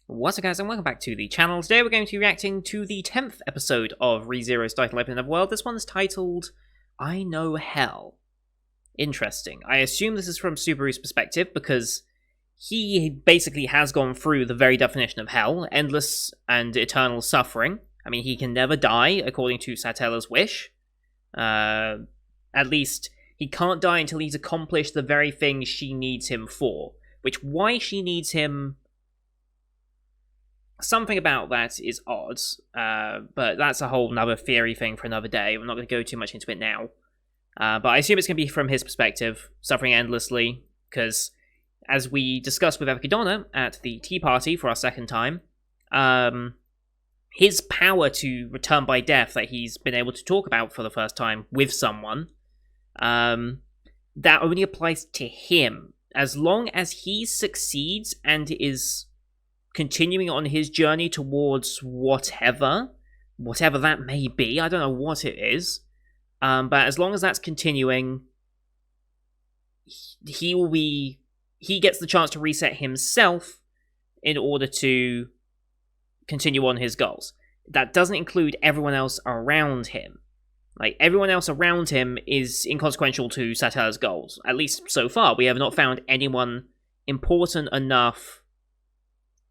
What's up guys and welcome back to the channel. Today we're going to be reacting to the 10th episode of ReZero's title Open of World. This one's titled, I Know Hell. Interesting. I assume this is from Subaru's perspective because he basically has gone through the very definition of hell, endless and eternal suffering. I mean, he can never die according to Satella's wish. At least, he can't die until he's accomplished the very thing she needs him for. Which, why she needs him... Something about that is odd, but that's a whole nother theory thing for another day. I'm not going to go too much into it now. But I assume it's going to be from his perspective, suffering endlessly, because as we discussed with Epicodonna at the tea party for our second time, his power to return by death that he's been able to talk about for the first time with someone, that only applies to him. As long as he succeeds and is continuing on his journey towards whatever that may be. I don't know what it is. But as long as that's continuing, he gets the chance to reset himself in order to continue on his goals. That doesn't include everyone else around him. Like, everyone else around him is inconsequential to Satella's goals. At least so far, we have not found anyone important enough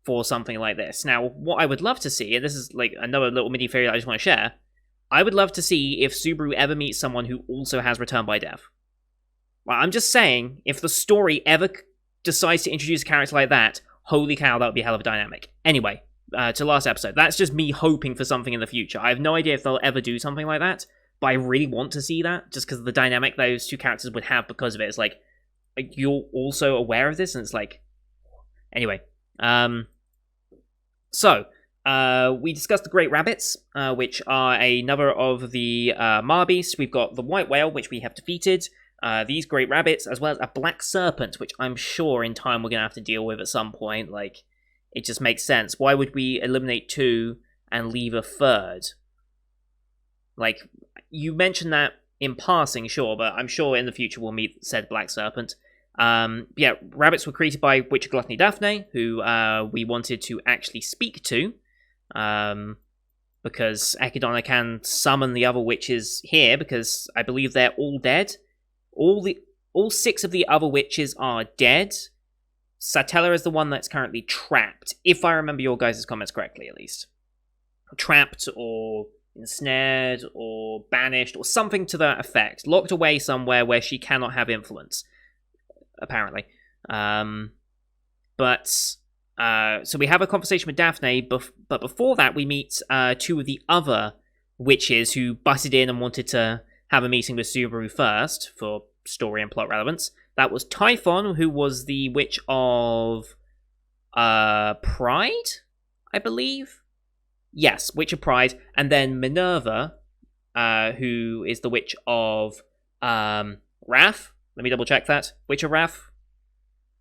for something like this. Now, what I would love to see, and this is like another little mini theory I just want to share, I would love to see if Subaru ever meets someone who also has Return by Death. Well, I'm just saying, if the story ever decides to introduce a character like that, holy cow, that would be a hell of a dynamic. Anyway, to last episode, that's just me hoping for something in the future. I have no idea if they'll ever do something like that, but I really want to see that, just because of the dynamic those two characters would have because of it. It's like, you're also aware of this, and it's like... Anyway, So, we discussed the Great Rabbits, which are another of the Marbeasts. We've got the White Whale, which we have defeated. These Great Rabbits, as well as a Black Serpent, which I'm sure in time we're going to have to deal with at some point. Like, it just makes sense. Why would we eliminate two and leave a third? Like, you mentioned that in passing, sure, but I'm sure in the future we'll meet said Black Serpent. Yeah, rabbits were created by Witcher Gluttony Daphne, who we wanted to actually speak to, because Echidna can summon the other witches here, because I believe they're all dead. All six of the other witches are dead. Satella is the one that's currently trapped, if I remember your guys' comments correctly, at least. Trapped, or ensnared, or banished, or something to that effect. Locked away somewhere where she cannot have influence. Apparently. So we have a conversation with Daphne, but before that we meet two of the other witches who butted in and wanted to have a meeting with Subaru first for story and plot relevance. That was Typhon, who was the witch of Pride, I believe? Yes, witch of Pride, and then Minerva, who is the witch of Wrath. Let me double check that. Witch of Wrath?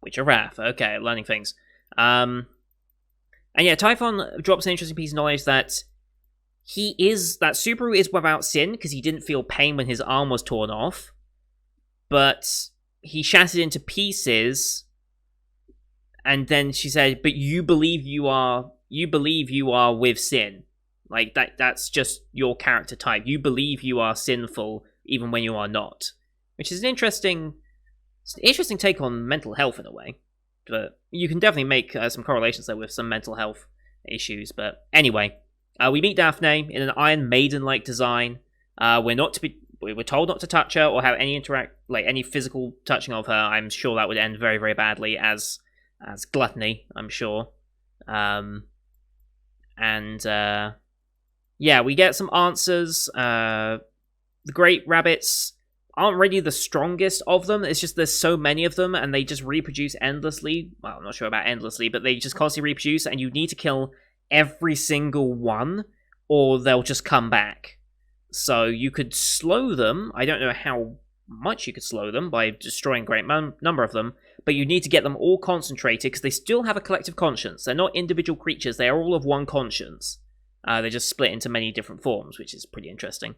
Witch of Wrath. Okay, learning things. And yeah, Typhon drops an interesting piece of knowledge that Subaru is without sin, because he didn't feel pain when his arm was torn off. But he shattered into pieces, and then she said, but you believe you are with sin. Like, that's just your character type. You believe you are sinful, even when you are not. Which is an interesting take on mental health in a way. But you can definitely make some correlations there with some mental health issues. But anyway, we meet Daphne in an Iron Maiden-like design. We're told not to touch her or have any physical touching of her. I'm sure that would end very, very badly as gluttony, I'm sure. Yeah, we get some answers. The Great Rabbits aren't really the strongest of them. It's just there's so many of them, and they just reproduce endlessly. Well, I'm not sure about endlessly, but they just constantly reproduce, and you need to kill every single one, or they'll just come back. So you could slow them. I don't know how much you could slow them by destroying a great number of them, but you need to get them all concentrated, because they still have a collective conscience. They're not individual creatures. They are all of one conscience. They're just split into many different forms, which is pretty interesting.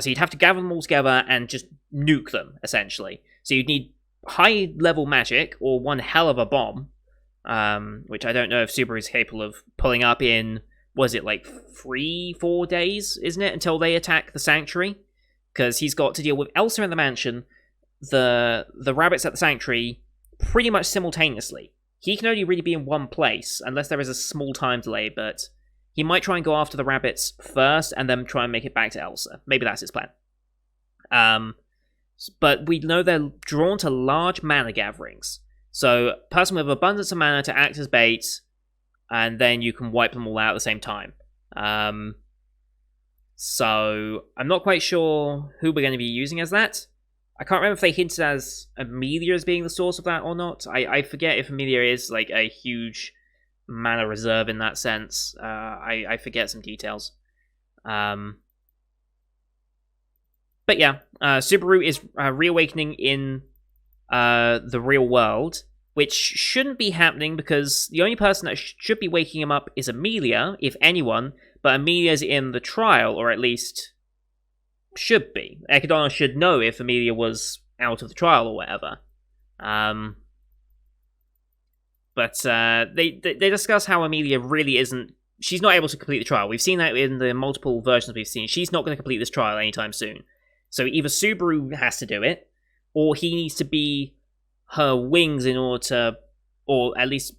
So you'd have to gather them all together and just nuke them, essentially. So you'd need high-level magic, or one hell of a bomb, which I don't know if Subaru is capable of pulling up in, was it like 3-4 days, isn't it, until they attack the sanctuary? Because he's got to deal with Elsa in the mansion, the rabbits at the sanctuary, pretty much simultaneously. He can only really be in one place, unless there is a small time delay, but he might try and go after the rabbits first, and then try and make it back to Elsa. Maybe that's his plan. But we know they're drawn to large mana gatherings. So, person with abundance of mana to act as bait, and then you can wipe them all out at the same time. So, I'm not quite sure who we're going to be using as that. I can't remember if they hinted as Amelia as being the source of that or not. I forget if Amelia is like a huge mana reserve in that sense. I forget some details. But yeah, Subaru is reawakening in the real world, which shouldn't be happening because the only person that should be waking him up is Amelia, if anyone, but Amelia's in the trial, or at least should be. Ekidona should know if Amelia was out of the trial or whatever. But they discuss how Amelia really isn't... She's not able to complete the trial. We've seen that in the multiple versions we've seen. She's not going to complete this trial anytime soon. So either Subaru has to do it, or he needs to be her wings in order to... Or at least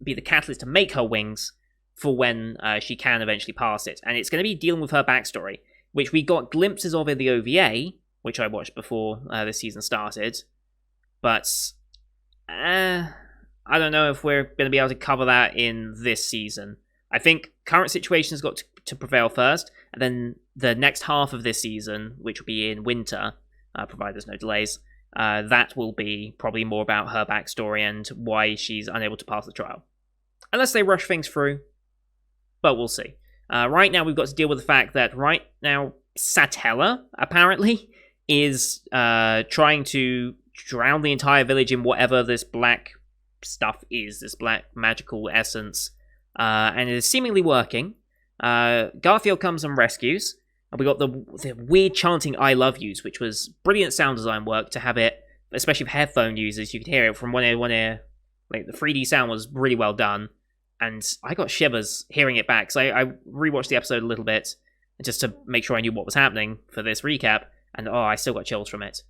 be the catalyst to make her wings for when she can eventually pass it. And it's going to be dealing with her backstory, which we got glimpses of in the OVA, which I watched before this season started. But I don't know if we're going to be able to cover that in this season. I think current situation has got to prevail first, and then the next half of this season, which will be in winter, provided there's no delays, that will be probably more about her backstory and why she's unable to pass the trial. Unless they rush things through, but we'll see. Right now, we've got to deal with the fact that right now, Satella, apparently, is trying to drown the entire village in whatever this black stuff is, this black magical essence, and it is seemingly working. Garfield comes and rescues, and we got the weird chanting "I love yous," which was brilliant sound design work to have it, especially for headphone users. You could hear it from one ear to one ear. Like, the 3D sound was really well done. And I got shivers hearing it back, so I rewatched the episode a little bit, just to make sure I knew what was happening for this recap, and I still got chills from it.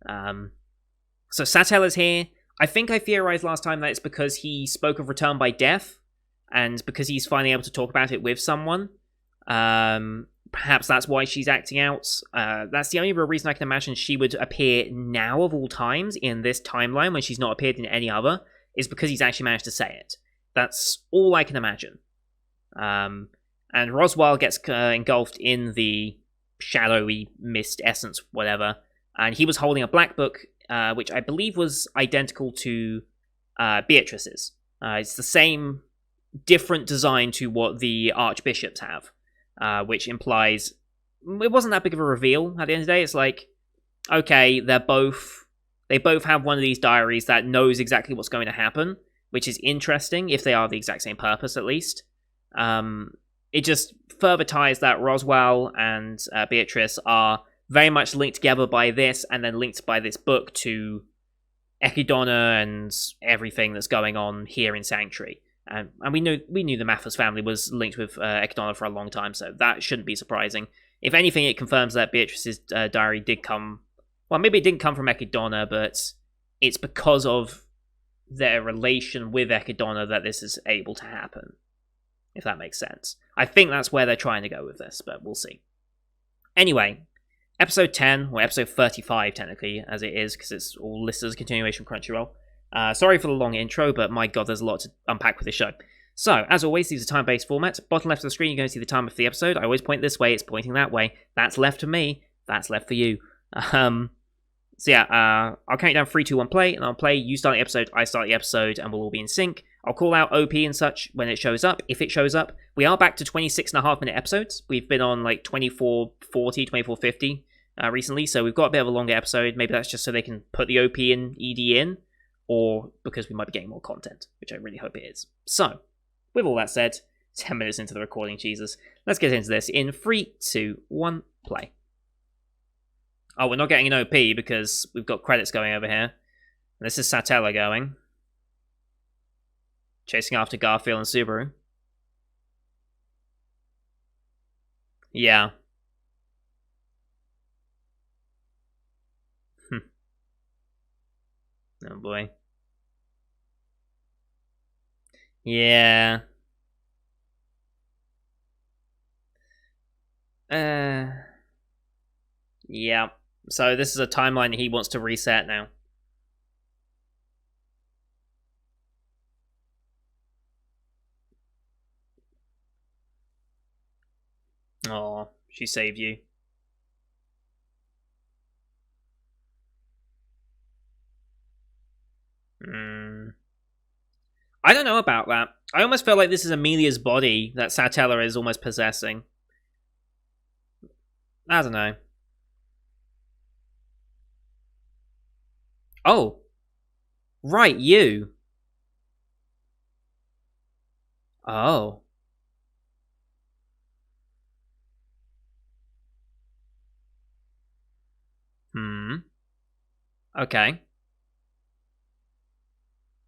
So Satella's here. I think I theorized last time that it's because he spoke of Return by Death, and because he's finally able to talk about it with someone. Perhaps that's why she's acting out. That's the only real reason I can imagine she would appear now of all times in this timeline when she's not appeared in any other, is because he's actually managed to say it. That's all I can imagine. And Roswell gets engulfed in the shadowy mist essence, whatever, and he was holding a black book, which I believe was identical to Beatrice's. It's the same, different design to what the archbishops have, which implies it wasn't that big of a reveal at the end of the day. It's like, okay, they both have one of these diaries that knows exactly what's going to happen, which is interesting, if they are the exact same purpose, at least. It just further ties that Roswell and Beatrice are very much linked together by this, and then linked by this book to Ekidona and everything that's going on here in Sanctuary. And we knew the Mathers family was linked with Ekidona for a long time, so that shouldn't be surprising. If anything, it confirms that Beatrice's diary did come... Well, maybe it didn't come from Ekidona, but it's because of their relation with Ekidona that this is able to happen, if that makes sense. I think that's where they're trying to go with this, but we'll see. Anyway, episode 10, or episode 35 technically, as it is, because it's all listed as a continuation from Crunchyroll. Sorry for the long intro, but my god, there's a lot to unpack with this show. So, as always, these are time-based formats. Bottom left of the screen, you're going to see the time of the episode. I always point this way, it's pointing that way. That's left for me, that's left for you. So yeah, I'll count you down 3, 2, 1, play, and I'll play, you start the episode, I start the episode, and we'll all be in sync. I'll call out OP and such when it shows up, if it shows up. We are back to 26.5-minute episodes. We've been on like 24:40, 24:50 recently, so we've got a bit of a longer episode. Maybe that's just so they can put the OP and ED in, or because we might be getting more content, which I really hope it is. So, with all that said, 10 minutes into the recording, Jesus. Let's get into this in 3, 2, 1, play. Oh, we're not getting an OP because we've got credits going over here. This is Satella going. Chasing after Garfield and Subaru. Yeah. Oh boy. Yeah. Yeah. So this is a timeline he wants to reset now. Oh, she saved you. I don't know about that. I almost feel like this is Amelia's body that Satella is almost possessing. I don't know. Oh. Right, you. Oh. Okay.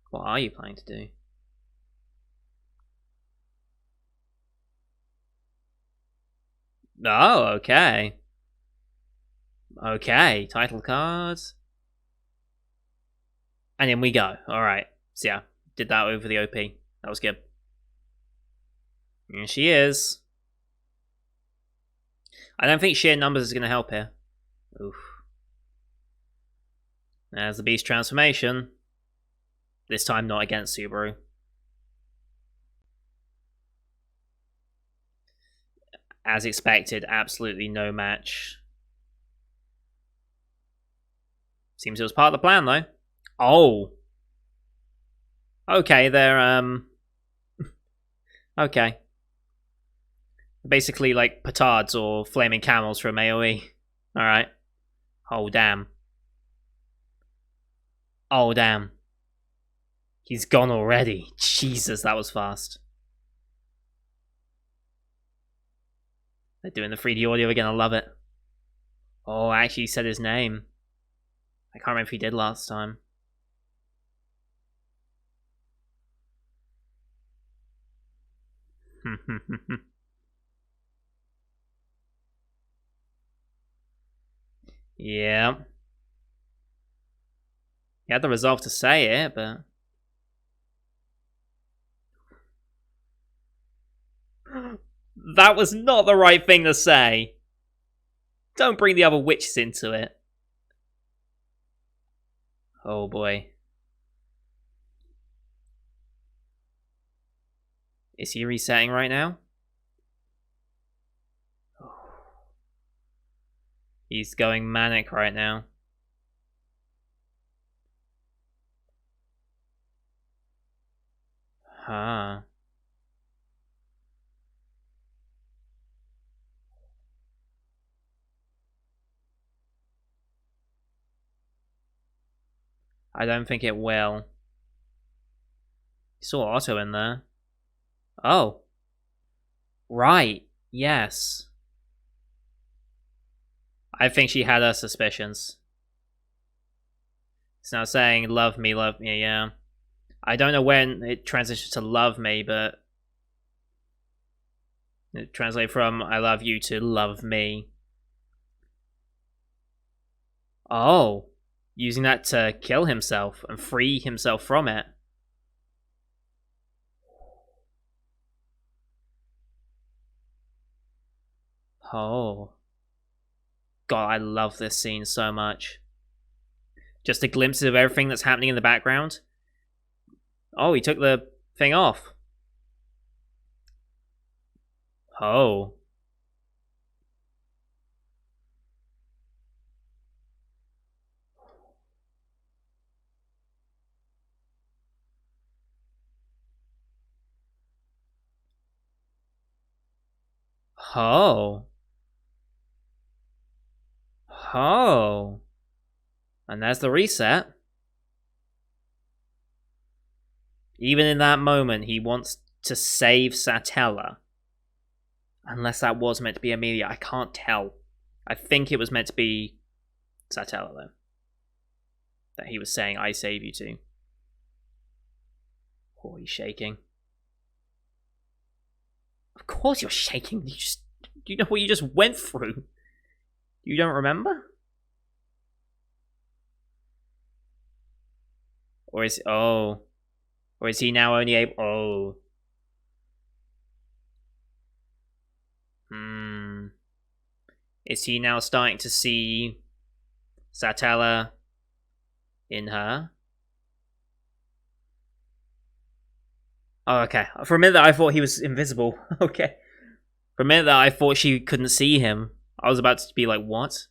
What are you planning to do? Oh, okay. Okay, title cards. And in we go. Alright. So yeah, did that over the OP. That was good. And she is. I don't think sheer numbers is going to help here. Oof. There's the beast transformation. This time not against Subaru. As expected, absolutely no match. Seems it was part of the plan, though. Oh. Okay, they're, okay. Basically like petards or flaming camels from AoE. Alright. Oh, damn. Oh, damn. He's gone already. Jesus, that was fast. They're doing the 3D audio again, I love it. Oh, I actually said his name. I can't remember if he did last time. Yeah. He had the resolve to say it, but... That was not the right thing to say. Don't bring the other witches into it. Oh boy. Is he resetting right now? He's going manic right now. Huh. I don't think it will. You saw Otto in there. Oh. Right. Yes. I think she had her suspicions. It's now saying, love me, yeah. I don't know when it transitions to love me, but... It translates from I love you to love me. Oh. Using that to kill himself and free himself from it. Oh. God, I love this scene so much. Just a glimpse of everything that's happening in the background. Oh, he took the thing off. Oh. Oh. Oh. And there's the reset. Even in that moment, he wants to save Satella. Unless that was meant to be Amelia. I can't tell. I think it was meant to be Satella, though. That he was saying, I save you to. Oh, he's shaking. Of course you're shaking. Do you know what you just went through? You don't remember? Or is oh, or is he now only able? Oh, hmm. Is he now starting to see Satella in her? Oh, okay. For a minute, I thought he was invisible. Okay. For a minute, I thought she couldn't see him. I was about to be like, what?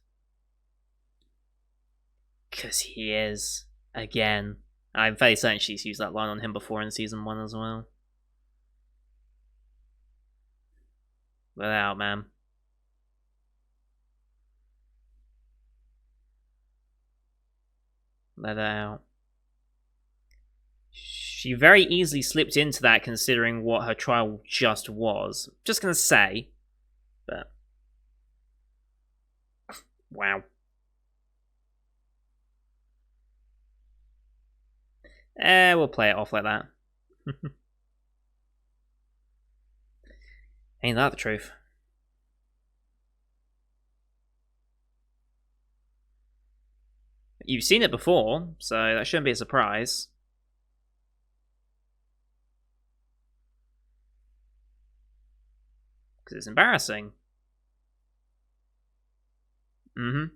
Because he is again. I'm fairly certain she's used that line on him before in season 1 as well. Let it out, man. Let it out. She very easily slipped into that considering what her trial just was. Just gonna say. But. Wow. We'll play it off like that. Ain't that the truth? You've seen it before, so that shouldn't be a surprise. Because it's embarrassing. Mm-hmm.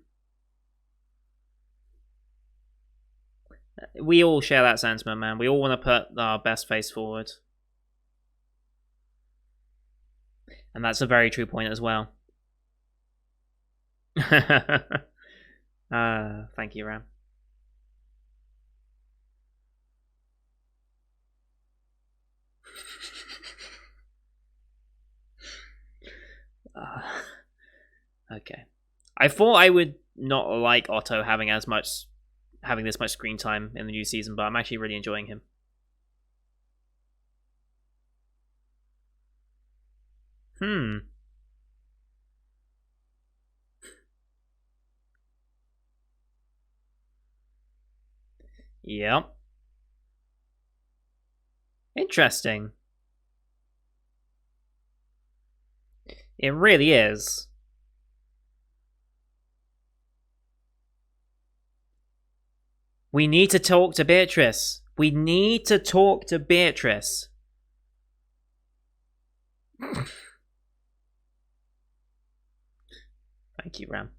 We all share that sentiment, man. We all want to put our best face forward. And that's a very true point as well. Thank you, Ram. Okay. I thought I would not like Otto having this much screen time in the new season, but I'm actually really enjoying him. Yep. Interesting. It really is. We need to talk to Beatrice. We need to talk to Beatrice. Thank you, Ram.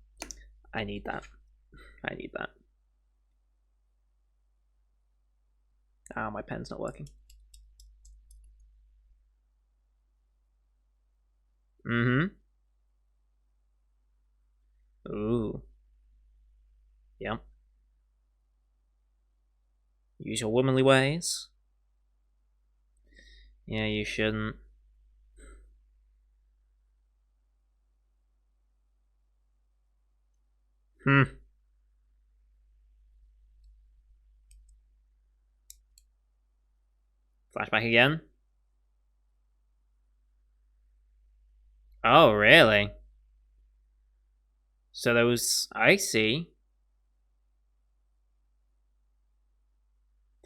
I need that. I need that. Ah, my pen's not working. Mm-hmm. Ooh. Yep. Use your womanly ways. Yeah, you shouldn't. Flashback again. Oh, really? So there was... I see.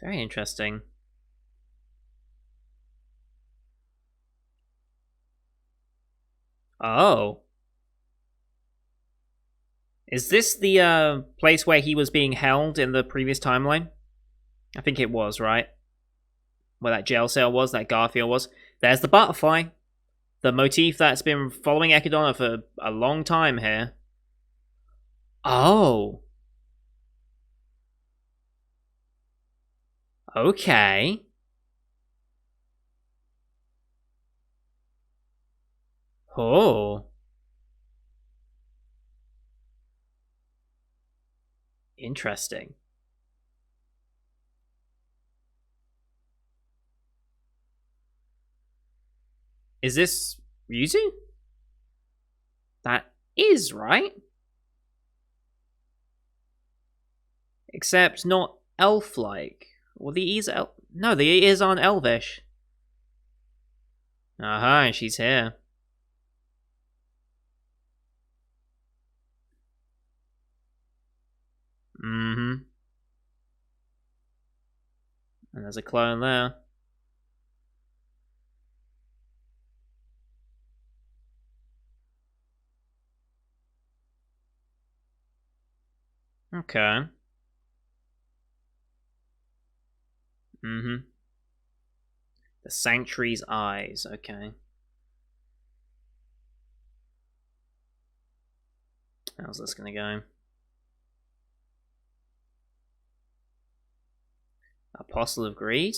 Very interesting. Oh. Is this the place where he was being held in the previous timeline? I think it was, right? Where that jail cell was, that Garfield was. There's the butterfly. The motif that's been following Ekidona for a long time here. Oh. Okay. Oh. Interesting. Is this Ryuzu? That is, right? Except not elf-like. Well, the E's no, the ears aren't elvish. Aha, she's here. Mm-hmm. And there's a clone there. Okay. Mm-hmm. The Sanctuary's eyes. Okay. How's this gonna go? Apostle of Greed?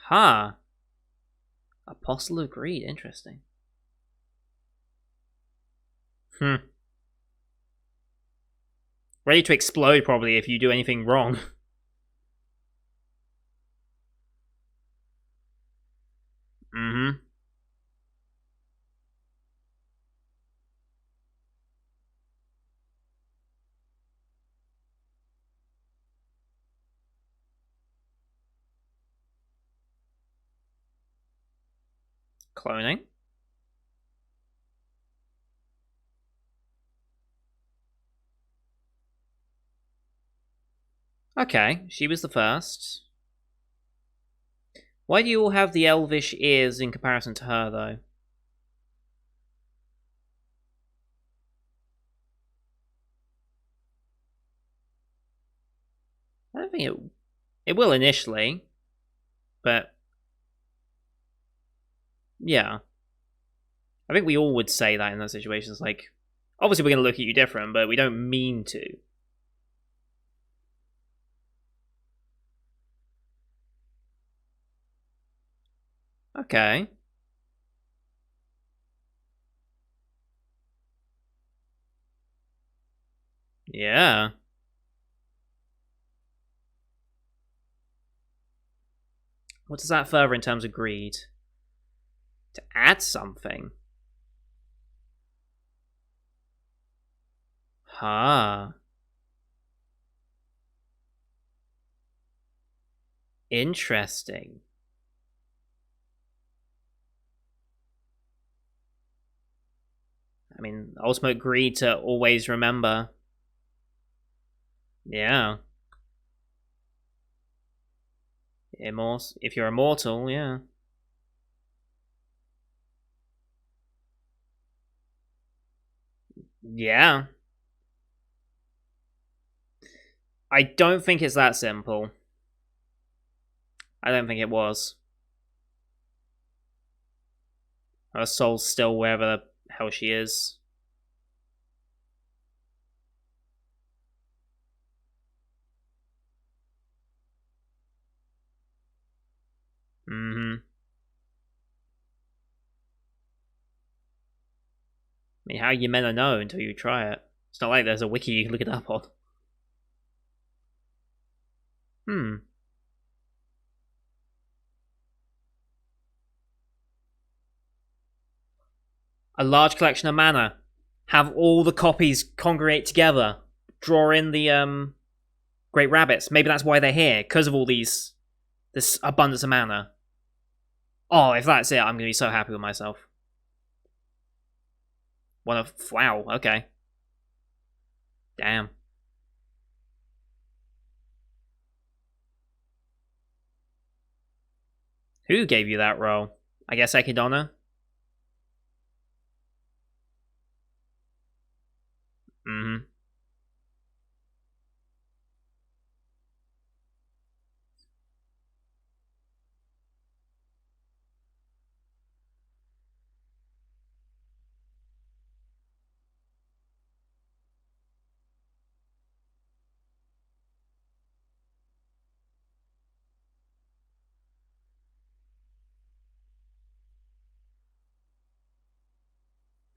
Huh. Apostle of Greed. Interesting. Hmm. Ready to explode, probably, if you do anything wrong. Mm-hmm. Cloning. Okay, she was the first. Why do you all have the elvish ears in comparison to her, though? I don't think it will initially, but yeah. I think we all would say that in those situations. Like, obviously, we're going to look at you different, but we don't mean to. Okay. Yeah. What does that further in terms of greed? To add something? Huh. Interesting. I mean, ultimate greed to always remember. Yeah. Immortal. If you're immortal, yeah. Yeah. I don't think it's that simple. I don't think it was. Her soul's still wherever the hell she is. Mm-hmm. I mean, how are you meant to know until you try it? It's not like there's a wiki you can look it up on. Hmm. A large collection of mana. Have all the copies congregate together. Draw in the great rabbits. Maybe that's why they're here, because of all this abundance of mana. Oh, if that's it, I'm gonna be so happy with myself. Wow, okay. Damn. Who gave you that role? I guess Ekidonna? Mm-hmm.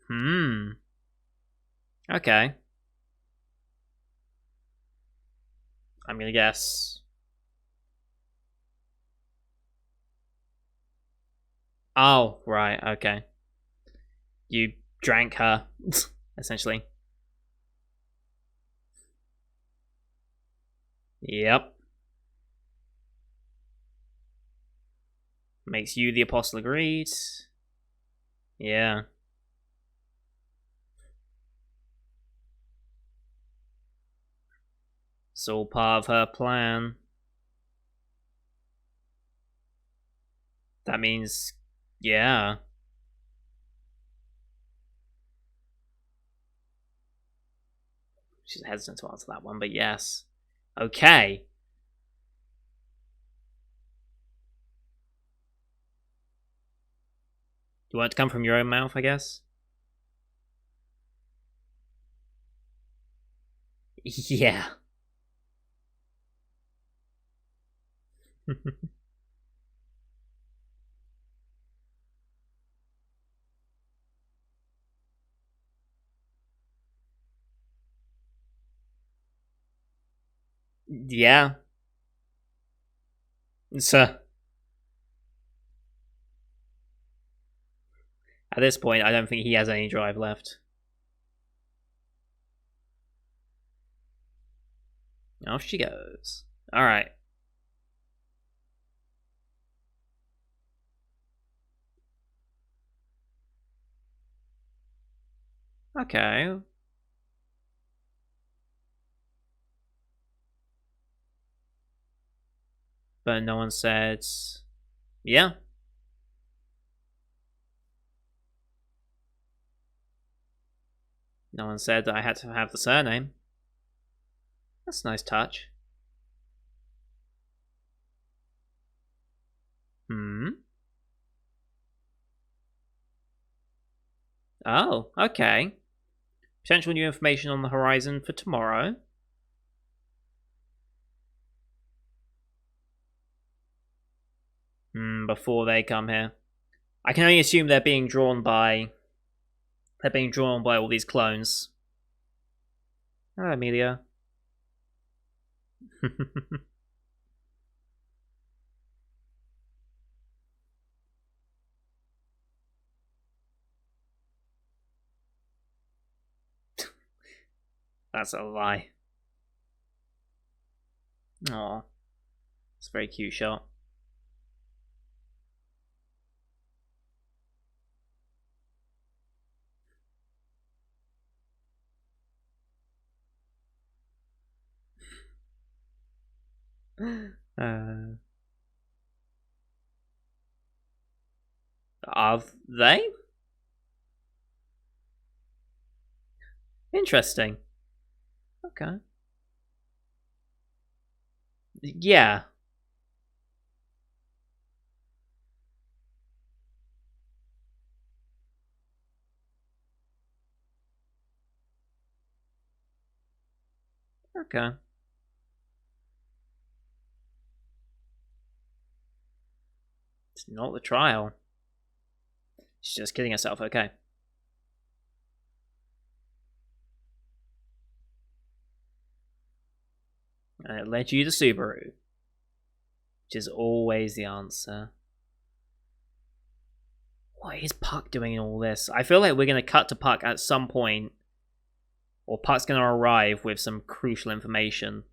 Hmm. Okay. I'm gonna guess. Oh, right, okay. You drank her, essentially. Yep. Makes you the Apostle of Greed. Yeah. It's all part of her plan. That means, yeah. She's hesitant to answer that one, but yes. Okay. You want it to come from your own mouth, I guess? Yeah. Yeah. So, at this point, I don't think he has any drive left. Off she goes. Alright. Okay. But no one said... Yeah. No one said that I had to have the surname. That's a nice touch. Oh, okay. Potential new information on the horizon for tomorrow. Before they come here. I can only assume they're being drawn by all these clones. Hello, Amelia. That's a lie. Aw. It's a very cute shot. Are they? Interesting. Okay. Yeah. Okay. It's not the trial. She's just kidding herself, okay. And it led you to Subaru. Which is always the answer. What is Puck doing in all this? I feel like we're going to cut to Puck at some point. Or Puck's going to arrive with some crucial information.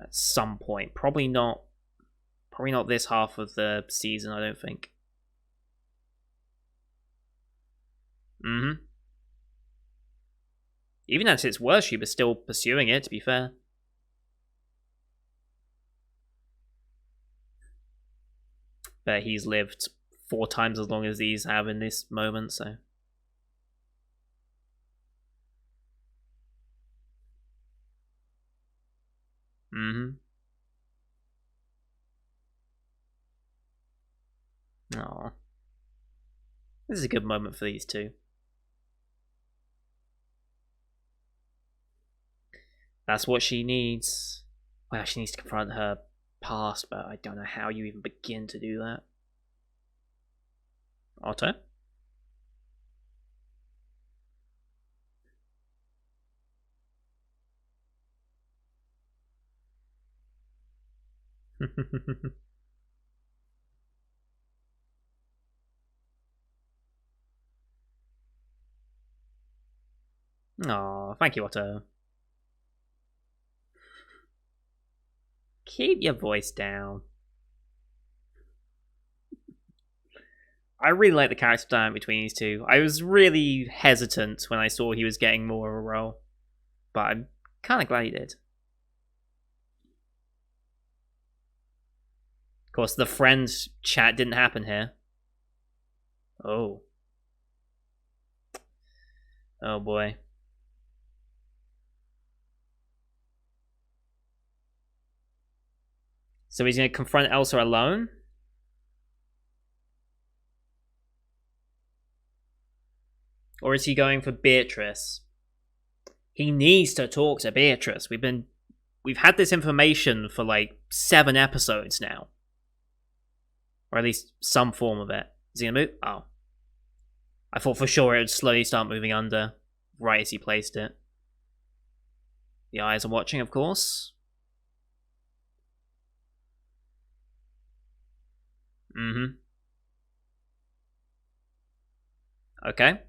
At some point. Probably not this half of the season, I don't think. Even at its worst, she was still pursuing it, to be fair. But he's lived 4 times as long as these have in this moment, so... Aww. This is a good moment for these two. That's what she needs. Well, she needs to confront her past, but I don't know how you even begin to do that. Otto? Aw, thank you, Otto. Keep your voice down. I really like the character dynamic between these two. I was really hesitant when I saw he was getting more of a role, but I'm kind of glad he did. Of course, the friends chat didn't happen here. Oh. Oh boy. So he's going to confront Elsa alone? Or is he going for Beatrice? He needs to talk to Beatrice. We've had this information for like 7 episodes now. Or at least some form of it. Is he gonna move? Oh. I thought for sure it would slowly start moving under, right as he placed it. The eyes are watching, of course. Mm-hmm. Okay.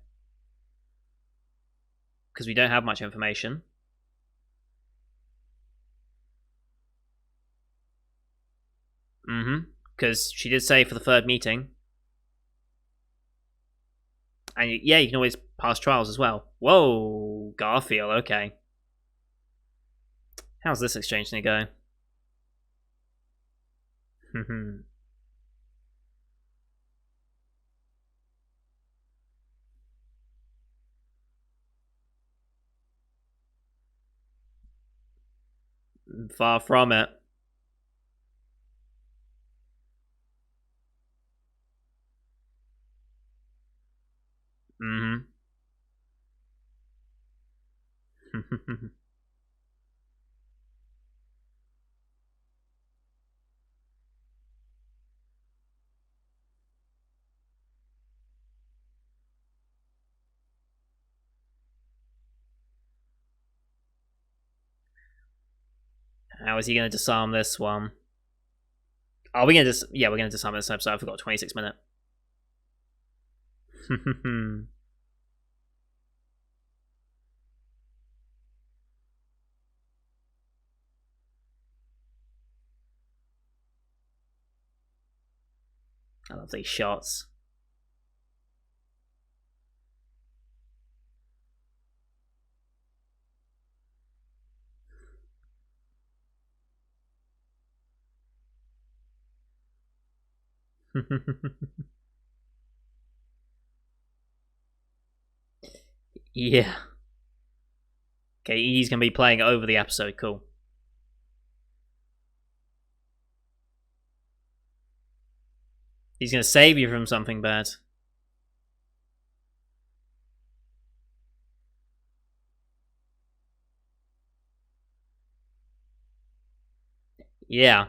Because we don't have much information. Mm-hmm. Because she did say for the 3rd meeting. And yeah, you can always pass trials as well. Whoa, Garfield, okay. How's this exchange gonna go? Far from it. Mm-hmm. How is he going to disarm this one? Are we going to yeah, we're going to disarm this episode. I forgot 26 minutes. I love these shots. Yeah. Okay, he's going to be playing over the episode. Cool. He's going to save you from something bad. Yeah.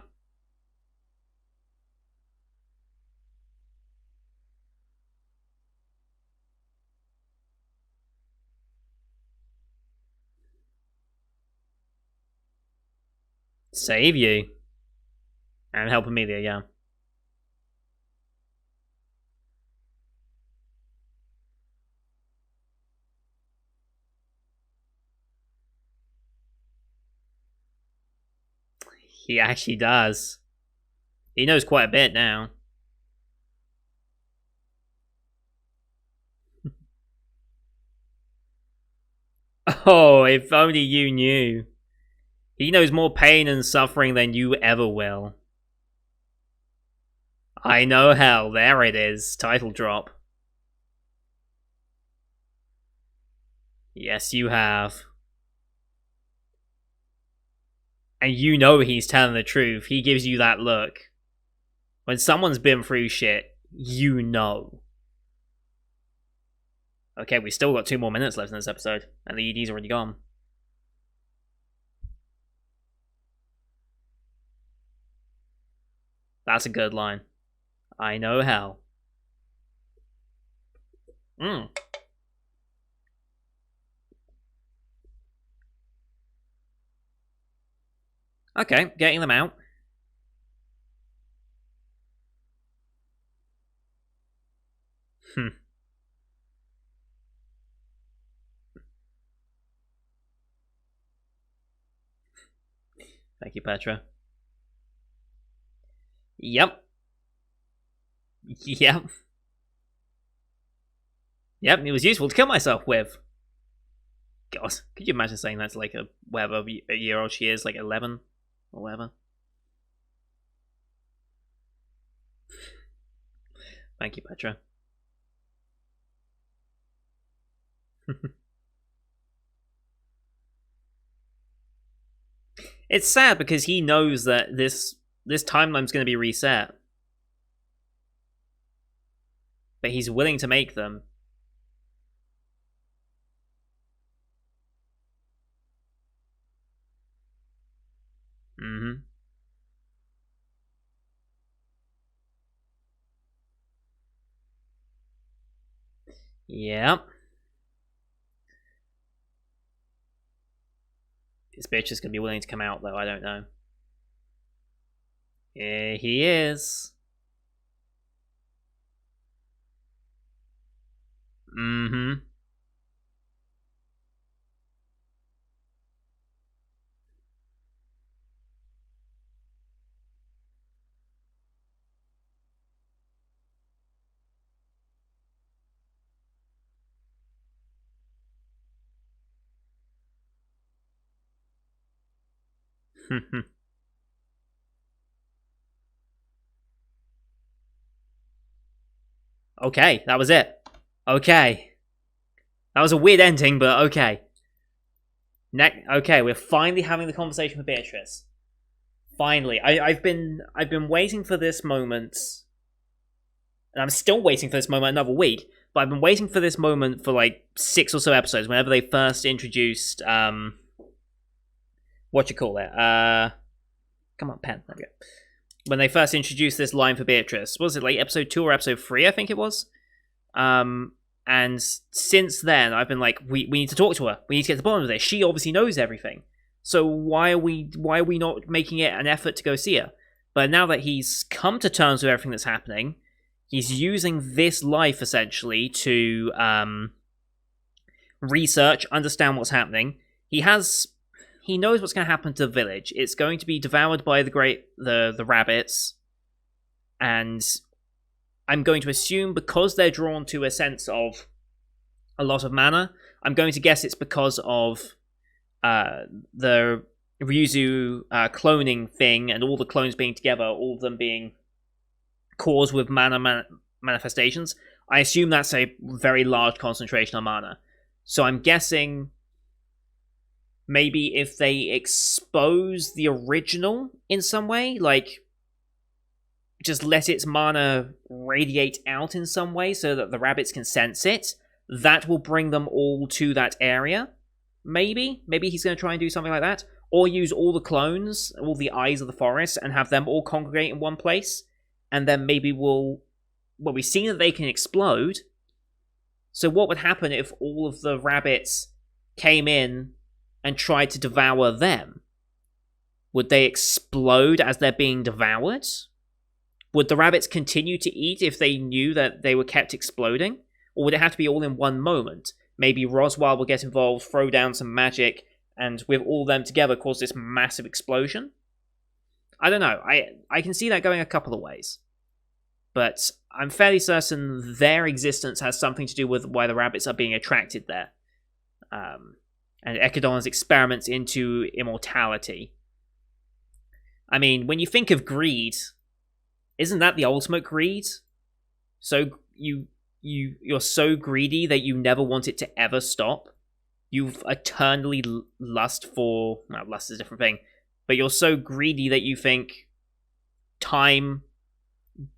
Save you. And help Amelia, yeah. He actually does. He knows quite a bit now. Oh, if only you knew. He knows more pain and suffering than you ever will. I know hell. There it is. Title drop. Yes, you have. And you know he's telling the truth. He gives you that look. When someone's been through shit, you know. Okay, we still got 2 more minutes left in this episode, and the ED's already gone. That's a good line. I know hell. Okay, getting them out. Thank you, Petra. Yep. Yep. Yep, it was useful to kill myself with. God, could you imagine saying that to like a whatever a year old she is, like 11 or whatever? Thank you, Petra. It's sad because he knows that this this timeline's going to be reset. But he's willing to make them. Mm-hmm. Yep. This bitch is going to be willing to come out, though. I don't know. Yeah, he is. Mm-hmm. Okay, that was it. Okay. That was a weird ending, but okay. Okay, we're finally having the conversation with Beatrice. Finally. I've been waiting for this moment, and I'm still waiting for this moment another week, but I've been waiting for this moment for like 6 or so episodes, whenever they first introduced what you call it? Come on, pen. There we go. When they first introduced this line for Beatrice, was it like episode 2 or episode 3? I think it was. And since then, I've been like, we need to talk to her. We need to get to the bottom of this. She obviously knows everything. So why are we not making it an effort to go see her? But now that he's come to terms with everything that's happening, he's using this life essentially to research, understand what's happening. He knows what's going to happen to the village. It's going to be devoured by the rabbits, and I'm going to assume because they're drawn to a sense of a lot of mana, I'm going to guess it's because of the Ryuzu cloning thing and all the clones being together, all of them being caused with mana manifestations. I assume that's a very large concentration of mana. So I'm guessing maybe if they expose the original in some way, like just let its mana radiate out in some way so that the rabbits can sense it, that will bring them all to that area. Maybe he's going to try and do something like that. Or use all the clones, all the eyes of the forest, and have them all congregate in one place. And then maybe we've seen that they can explode. So what would happen if all of the rabbits came in and tried to devour them? Would they explode as they're being devoured? Would the rabbits continue to eat if they knew that they were kept exploding? Or would it have to be all in one moment? Maybe Roswell will get involved, throw down some magic, and with all of them together cause this massive explosion? I don't know. I can see that going a couple of ways. But I'm fairly certain their existence has something to do with why the rabbits are being attracted there. And Ekidon's experiments into immortality. I mean, when you think of greed, isn't that the ultimate greed? So you're so greedy that you never want it to ever stop. You've eternally lust for... Well, lust is a different thing. But you're so greedy that you think time...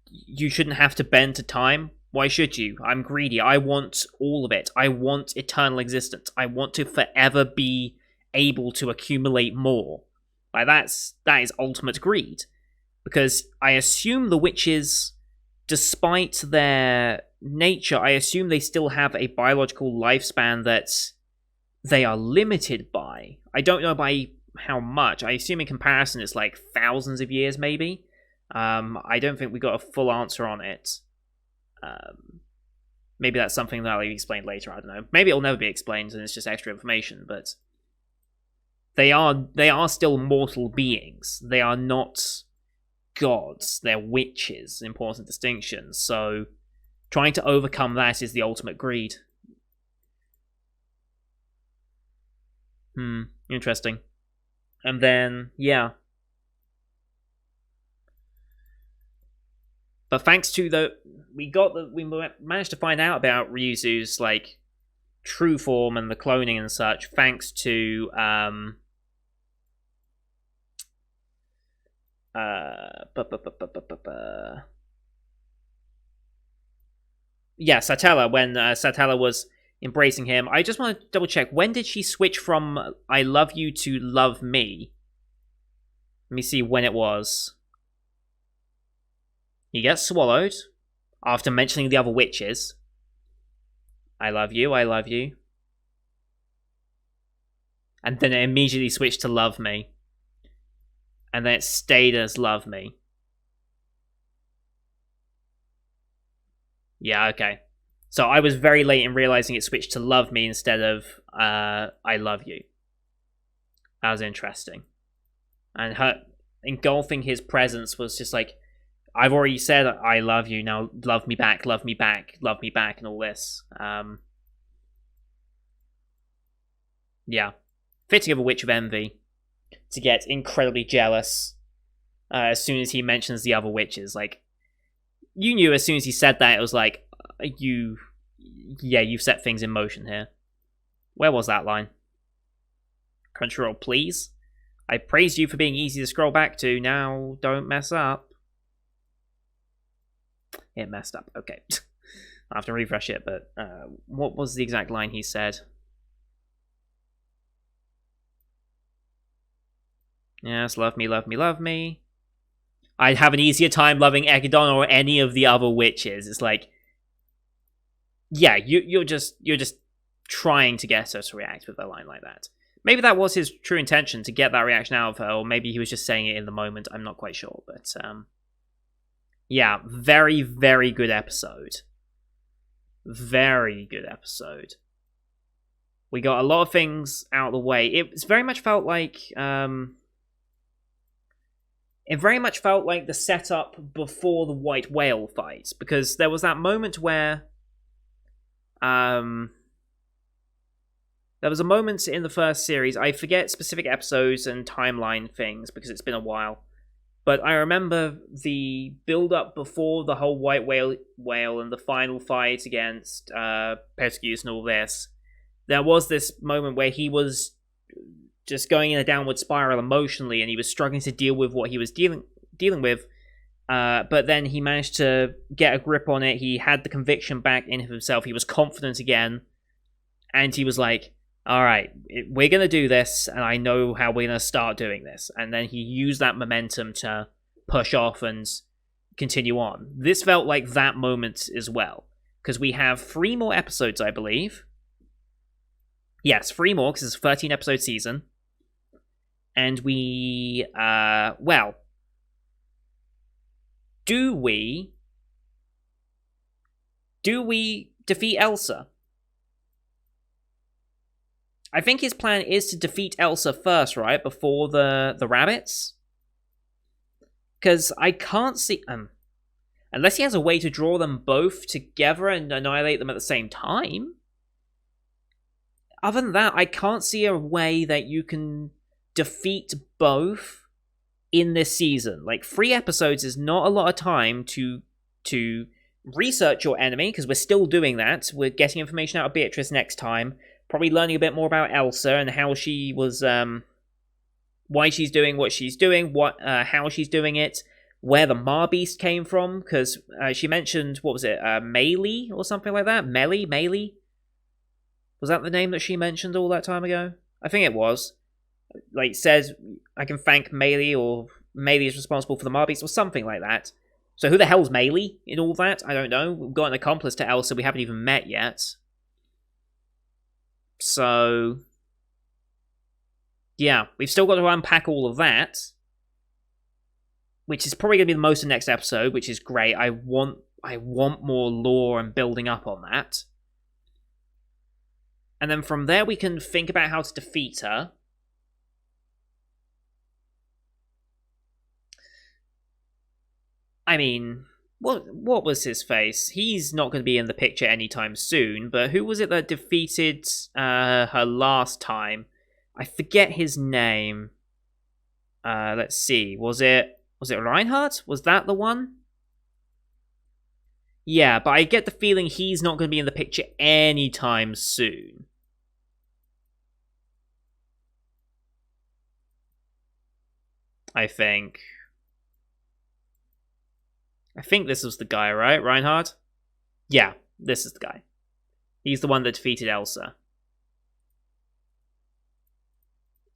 You shouldn't have to bend to time. Why should you? I'm greedy. I want all of it. I want eternal existence. I want to forever be able to accumulate more. Like that is ultimate greed. Because I assume the witches, despite their nature, I assume they still have a biological lifespan that they are limited by. I don't know by how much. I assume in comparison it's like thousands of years maybe. I don't think we got a full answer on it. Maybe that's something that'll be explained later, I don't know. Maybe it'll never be explained and it's just extra information, but they are still mortal beings. They are not gods. They're witches, important distinction. So trying to overcome that is the ultimate greed. Interesting. And then, yeah. But thanks to we managed to find out about Ryuzu's like true form and the cloning and such, thanks to Yeah, Satella, when Satella was embracing him. I just want to double check. When did she switch from I love you to love me? Let me see when it was. He gets swallowed after mentioning the other witches. I love you, I love you. And then it immediately switched to love me. And then it stayed as love me. Yeah, okay. So I was very late in realizing it switched to love me instead of I love you. That was interesting. And her engulfing his presence was just like, I've already said I love you, now love me back, love me back, love me back, and all this. Yeah. Fitting of a witch of envy to get incredibly jealous as soon as he mentions the other witches. Like, you knew as soon as he said that, it was like, you've set things in motion here. Where was that line? Crunchyroll, please. I praised you for being easy to scroll back to. Now, don't mess up. It messed up. Okay. I have to refresh it, but what was the exact line he said? Yes, love me, love me, love me. I'd have an easier time loving Ekidon or any of the other witches. It's like, yeah, you're just trying to get her to react with a line like that. Maybe that was his true intention, to get that reaction out of her, or maybe he was just saying it in the moment. I'm not quite sure, but yeah, very, very good episode. Very good episode. We got a lot of things out of the way. It very much felt like the setup before the white whale fight, because there was that moment where there was a moment in the first series, I forget specific episodes and timeline things because it's been a while, but I remember the build-up before the whole white whale and the final fight against Perseus and all this. There was this moment where he was just going in a downward spiral emotionally, and he was struggling to deal with what he was dealing with. But then he managed to get a grip on it. He had the conviction back in himself. He was confident again, and he was like, all right, we're going to do this, and I know how we're going to start doing this. And then he used that momentum to push off and continue on. This felt like that moment as well, because we have 3 more episodes, I believe. Yes, 3 more, because it's a 13-episode season. And we, do we defeat Elsa? I think his plan is to defeat Elsa first, right? Before the rabbits? Because I can't see... unless he has a way to draw them both together and annihilate them at the same time. Other than that, I can't see a way that you can defeat both in this season. Like, 3 episodes is not a lot of time to research your enemy, because we're still doing that. We're getting information out of Beatrice next time. Probably learning a bit more about Elsa and how she was, why she's doing what she's doing, how she's doing it, where the Mar Beast came from, because she mentioned, what was it, Melee or something like that? Melee? Was that the name that she mentioned all that time ago? I think it was. Like, says, I can thank Melee, or Melee is responsible for the Mar Beast, or something like that. So who the hell's Melee in all that? I don't know. We've got an accomplice to Elsa we haven't even met yet. So, yeah, we've still got to unpack all of that, which is probably going to be the most of the next episode, which is great. I want more lore and building up on that. And then from there, we can think about how to defeat her. I mean, what was his face? He's not going to be in the picture anytime soon, but who was it that defeated her last time? I forget his name. Let's see. Was it Reinhardt? Was that the one? Yeah, but I get the feeling he's not going to be in the picture anytime soon. I think. I think this was the guy, right? Reinhard? Yeah, this is the guy. He's the one that defeated Elsa.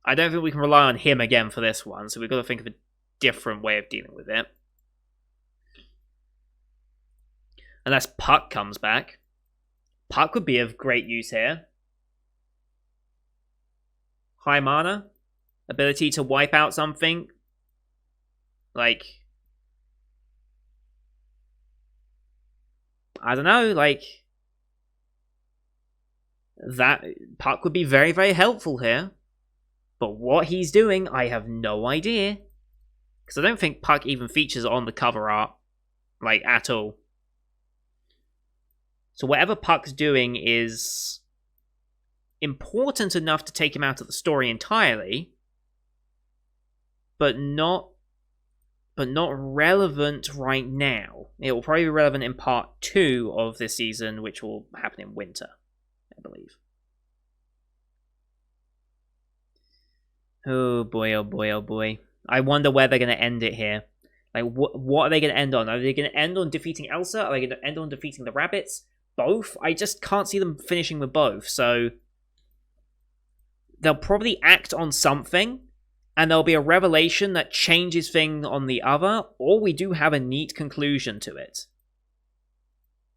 I don't think we can rely on him again for this one, so we've got to think of a different way of dealing with it. Unless Puck comes back. Puck would be of great use here. High mana. Ability to wipe out something. Like... I don't know, like... That... Puck would be very, very helpful here. But what he's doing, I have no idea. Because I don't think Puck even features on the cover art. Like, at all. So whatever Puck's doing is important enough to take him out of the story entirely, but not relevant right now. It will probably be relevant in part 2 of this season, which will happen in winter, I believe. Oh boy, oh boy, oh boy. I wonder where they're going to end it here. Like, what are they going to end on? Are they going to end on defeating Elsa? Are they going to end on defeating the rabbits? Both? I just can't see them finishing with both, so... They'll probably act on something, and there'll be a revelation that changes things on the other, or we do have a neat conclusion to it.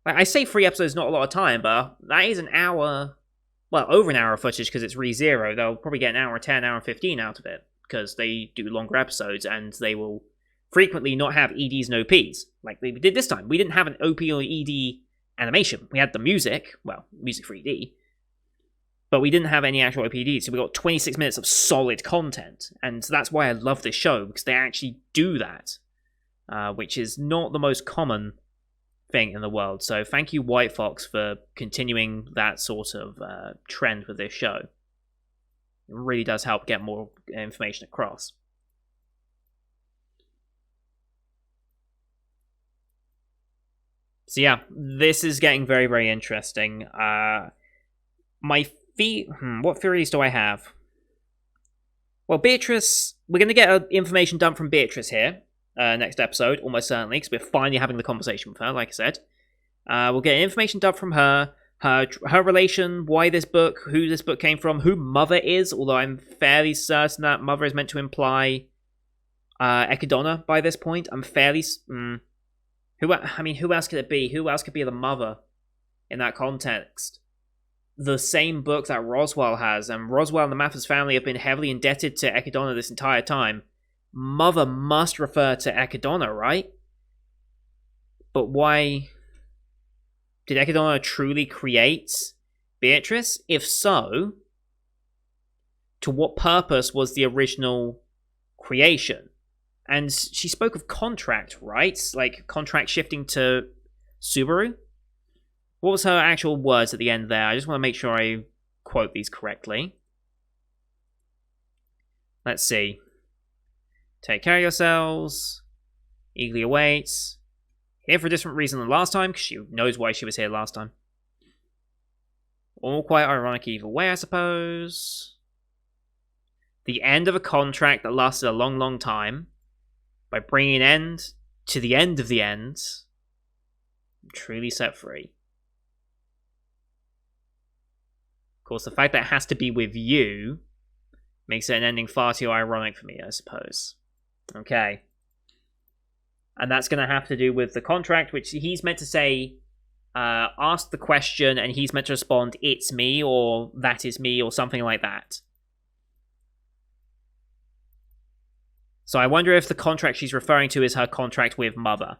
Like, I say 3 episodes is not a lot of time, but that is an hour... Well, over an hour of footage, because it's ReZero. They'll probably get an hour 10, hour 15 out of it, because they do longer episodes, and they will frequently not have EDs and OPs, like they did this time. We didn't have an OP or ED animation. We had the music, well, music 3D, but we didn't have any actual OPD, so we got 26 minutes of solid content, and that's why I love this show, because they actually do that, which is not the most common thing in the world. So thank you, White Fox, for continuing that sort of trend with this show. It really does help get more information across. So yeah, this is getting very, very interesting. What theories do I have? Well, Beatrice, we're going to get information dump from Beatrice here, next episode, almost certainly, because we're finally having the conversation with her, like I said. We'll get information dump from her relation, why this book, who this book came from, who Mother is, although I'm fairly certain that Mother is meant to imply Ekidonna by this point. I'm fairly... who else could it be? Who else could be the mother in that context? The same book that Roswell has, and Roswell and the Mathers family have been heavily indebted to Ekidonna this entire time. Mother must refer to Ekidonna, right? But why... Did Ekidonna truly create Beatrice? If so, to what purpose was the original creation? And she spoke of contract, right? Like, contract shifting to Subaru? What was her actual words at the end there? I just want to make sure I quote these correctly. Let's see. Take care of yourselves. Eagerly awaits. Here for a different reason than last time, because she knows why she was here last time. All quite ironic either way, I suppose. The end of a contract that lasted a long, long time. By bringing an end to the end of the end, I'm truly set free. Of course, the fact that it has to be with you makes it an ending far too ironic for me, I suppose. Okay. And that's going to have to do with the contract, which he's meant to say, ask the question, and he's meant to respond, it's me, or that is me, or something like that. So I wonder if the contract she's referring to is her contract with Mother.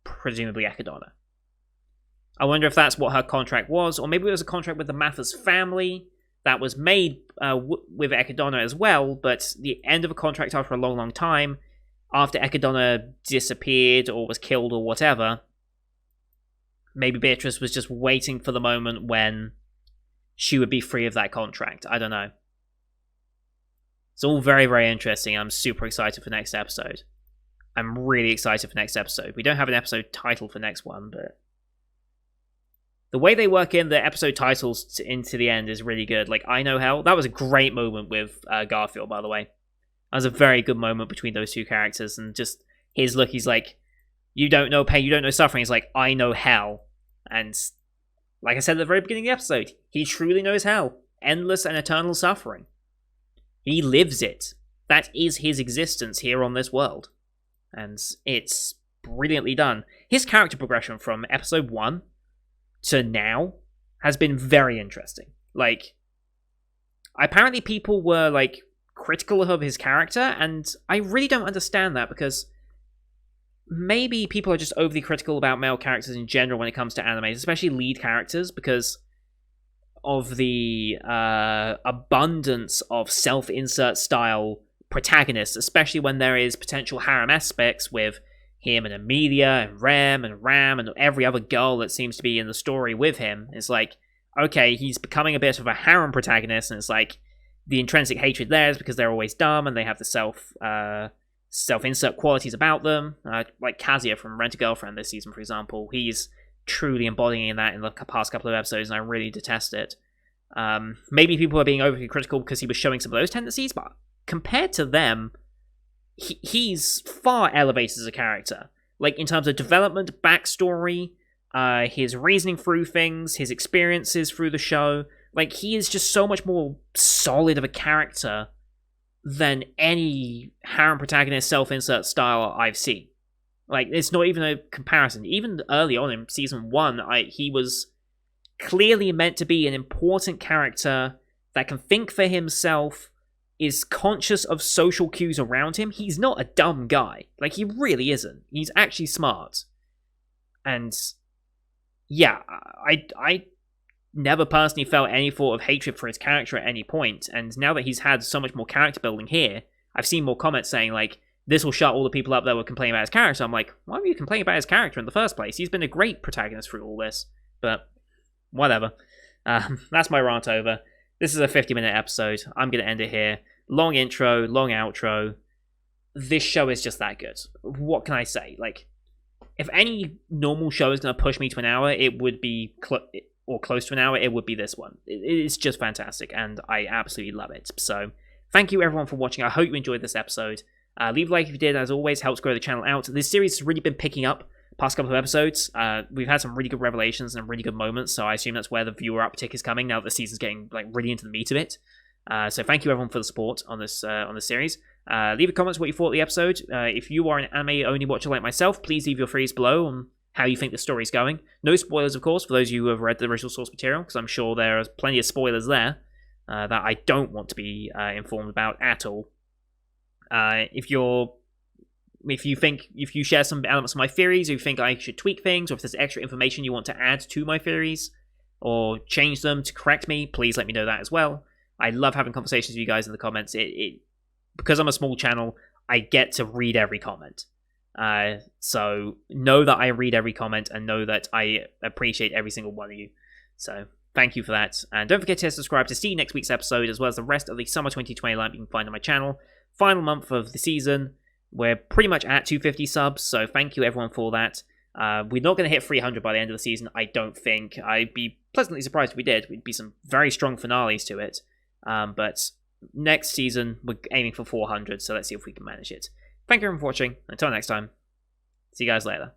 Presumably Ekidonna. I wonder if that's what her contract was, or maybe it was a contract with the Mathers family that was made with Ekidonna as well, but the end of a contract after a long, long time, after Ekidonna disappeared or was killed or whatever, maybe Beatrice was just waiting for the moment when she would be free of that contract. I don't know. It's all very, very interesting. I'm super excited for next episode. I'm really excited for next episode. We don't have an episode title for next one, but the way they work in the episode titles into the end is really good. Like, I Know Hell, that was a great moment with Garfield, by the way. That was a very good moment between those two characters, and just his look, he's like, You don't know pain, you don't know suffering. He's like, I know hell. And like I said at the very beginning of the episode, he truly knows hell. Endless and eternal suffering. He lives it. That is his existence here on this world. And it's brilliantly done. His character progression from episode 1 to now has been very interesting. Like, apparently people were, like, critical of his character, and I really don't understand that, because maybe people are just overly critical about male characters in general when it comes to anime, especially lead characters, because of the abundance of self-insert style protagonists, especially when there is potential harem aspects with him and Amelia and Rem and Ram and every other girl that seems to be in the story with him. It's like, okay, he's becoming a bit of a harem protagonist, and it's like the intrinsic hatred there is because they're always dumb and they have the self-insert qualities about them. Like Kazuya from Rent-A-Girlfriend this season, for example. He's truly embodying that in the past couple of episodes, and I really detest it. Maybe people are being overly critical because he was showing some of those tendencies, but compared to them, he's far elevated as a character. Like, in terms of development, backstory, his reasoning through things, his experiences through the show. Like, he is just so much more solid of a character than any harem protagonist self-insert style I've seen. Like, it's not even a comparison. Even early on in season 1, he was clearly meant to be an important character that can think for himself, is conscious of social cues around him. He's not a dumb guy. Like, he really isn't. He's actually smart. And yeah, I never personally felt any sort of hatred for his character at any point, and now that he's had so much more character building here, I've seen more comments saying, like, this will shut all the people up that were complaining about his character. I'm like, why were you complaining about his character in the first place? He's been a great protagonist through all this. But whatever. That's my rant over. This is a 50-minute episode. I'm going to end it here. Long intro, long outro. This show is just that good. What can I say? Like, if any normal show is going to push me to an hour, it would be or close to an hour, it would be this one. It's just fantastic, and I absolutely love it. So, thank you everyone for watching. I hope you enjoyed this episode. Leave a like if you did, as always, helps grow the channel out. This series has really been picking up past couple of episodes. We've had some really good revelations and really good moments, so I assume that's where the viewer uptick is coming now that the season's getting like really into the meat of it. So thank you everyone for the support on this series. Leave a comment what you thought of the episode. If you are an anime-only watcher like myself, please leave your theories below on how you think the story's going. No spoilers, of course, for those of you who have read the original source material, because I'm sure there are plenty of spoilers there that I don't want to be informed about at all. If you share some elements of my theories, or you think I should tweak things, or if there's extra information you want to add to my theories, or change them to correct me, please let me know that as well. I love having conversations with you guys in the comments. Because I'm a small channel, I get to read every comment. So know that I read every comment, and know that I appreciate every single one of you. So thank you for that. And don't forget to subscribe to see next week's episode, as well as the rest of the Summer 2020 lineup you can find on my channel. Final month of the season. We're pretty much at 250 subs, so thank you everyone for that. We're not going to hit 300 by the end of the season, I don't think. I'd be pleasantly surprised if we did. We'd be some very strong finales to it. But next season, we're aiming for 400, so let's see if we can manage it. Thank you everyone for watching. Until next time, see you guys later.